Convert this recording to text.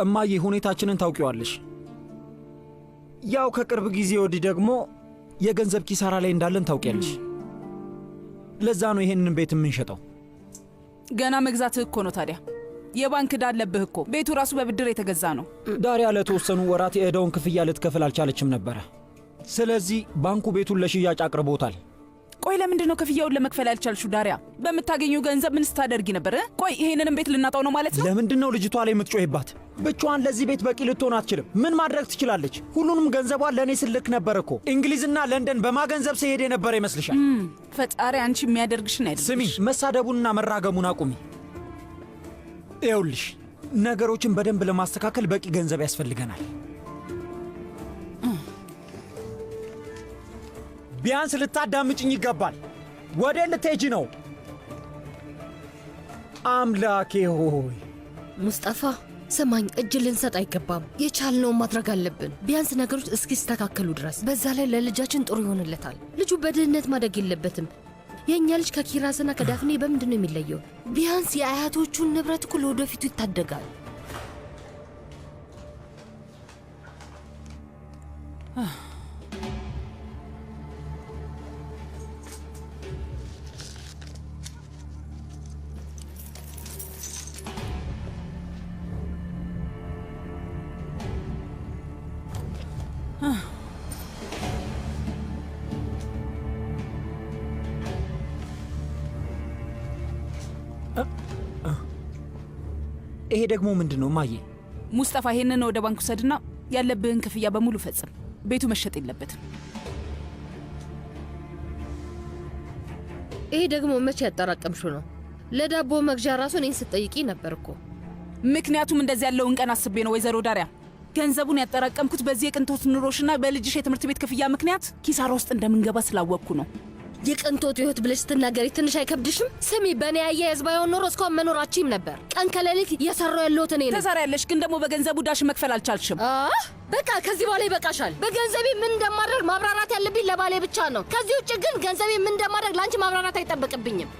እማዬ ሁኔታችንን ታውቂዋለሽ። ያው ከቅርብ ጊዜ ወዲህ ደግሞ የገንዘብ ኪሳራ ላይ እንዳለን ታውቂያለሽ። ለዛ ነው ይሄንን ቤት የምንሸጠው። ገና መግዛትህ እኮ ነው ታዲያ። የባንክ ዕዳ አለብህ እኮ። ቤቱ ራሱ በብድር የተገዛ ነው። ዳሪያ ለተወሰኑ ወራት የዕዳውን ክፍያ ልትከፍል አልቻለችም ነበረ። ስለዚህ ባንኩ ቤቱን ለሽያጭ አቅርቦታል። ቆይ ለምንድን ነው ክፍያውን ለመክፈል ያልቻልሽው ዳሪያ? በምታገኙ ገንዘብ ምን ስታደርጊ ነበር? ቆይ ይሄንንም ቤት ልናጣው ነው ማለት ነው? ለምንድን ነው ልጅቷ ላይ የምትጮህባት? ብቻዋን ለዚህ ቤት በቂ ልትሆን አትችልም። ምን ማድረግ ትችላለች? ሁሉንም ገንዘቧን ለእኔ ስልክ ነበር እኮ። እንግሊዝና ለንደን በማገንዘብ ሲሄድ የነበረ ይመስልሻል? ፈጣሪ አንቺ የሚያደርግሽን አይደለም። ስሚ፣ መሳደቡንና መራገሙን አቁሚ። ይኸውልሽ ነገሮችን በደንብ ለማስተካከል በቂ ገንዘብ ያስፈልገናል። ቢያንስ ልታዳምጭኝ ይገባል። ወዴ ልትሄጂ ነው? አምላኬ ሆይ ሙስጠፋ ስማኝ፣ እጅ ልንሰጥ አይገባም። የቻልነውን ማድረግ አለብን፣ ቢያንስ ነገሮች እስኪስተካከሉ ድረስ። በዛ ላይ ለልጃችን ጥሩ ይሆንለታል። ልጁ በድህነት ማደግ የለበትም። የእኛ ልጅ ከኪራዝና ከዳፍኔ በምንድን ነው የሚለየው? ቢያንስ የአያቶቹን ንብረት እኮ ለወደፊቱ ይታደጋል። ይሄ ደግሞ ምንድን ነው ማዬ? ሙስጠፋ ይሄንን ወደ ባንክ ውሰድና ያለብህን ክፍያ በሙሉ ፈጽም። ቤቱ መሸጥ የለበትም። ይሄ ደግሞ መቼ ያጠራቀምሽው ነው? ለዳቦ መግዣ ራሱ እኔን ስትጠይቂ ነበር እኮ። ምክንያቱም እንደዚህ ያለውን ቀን አስቤ ነው ወይዘሮ ዳሪያ። ገንዘቡን ያጠራቀምኩት በዚህ የቅንጦት ኑሮሽና በልጅሽ የትምህርት ቤት ክፍያ ምክንያት ኪሳራ ውስጥ እንደምንገባ ስላወቅኩ ነው። የቅንጦት ህይወት ብለሽ ስትናገሪ ትንሽ አይከብድሽም? ስሚ፣ በእኔ አያያዝ ባይሆን ኖሮ እስካሁን መኖራችሁም ነበር። ቀን ከሌሊት እየሰራሁ ያለሁት እኔ ነኝ። ትሰሪያለሽ፣ ግን ደግሞ በገንዘቡ ዳሽ መክፈል አልቻልሽም። በቃ ከዚህ በኋላ ይበቃሻል። በገንዘቤ ምን እንደማድረግ ማብራራት ያለብኝ ለባሌ ብቻ ነው። ከዚህ ውጭ ግን ገንዘቤ ምን እንደማድረግ ለአንቺ ማብራራት አይጠበቅብኝም።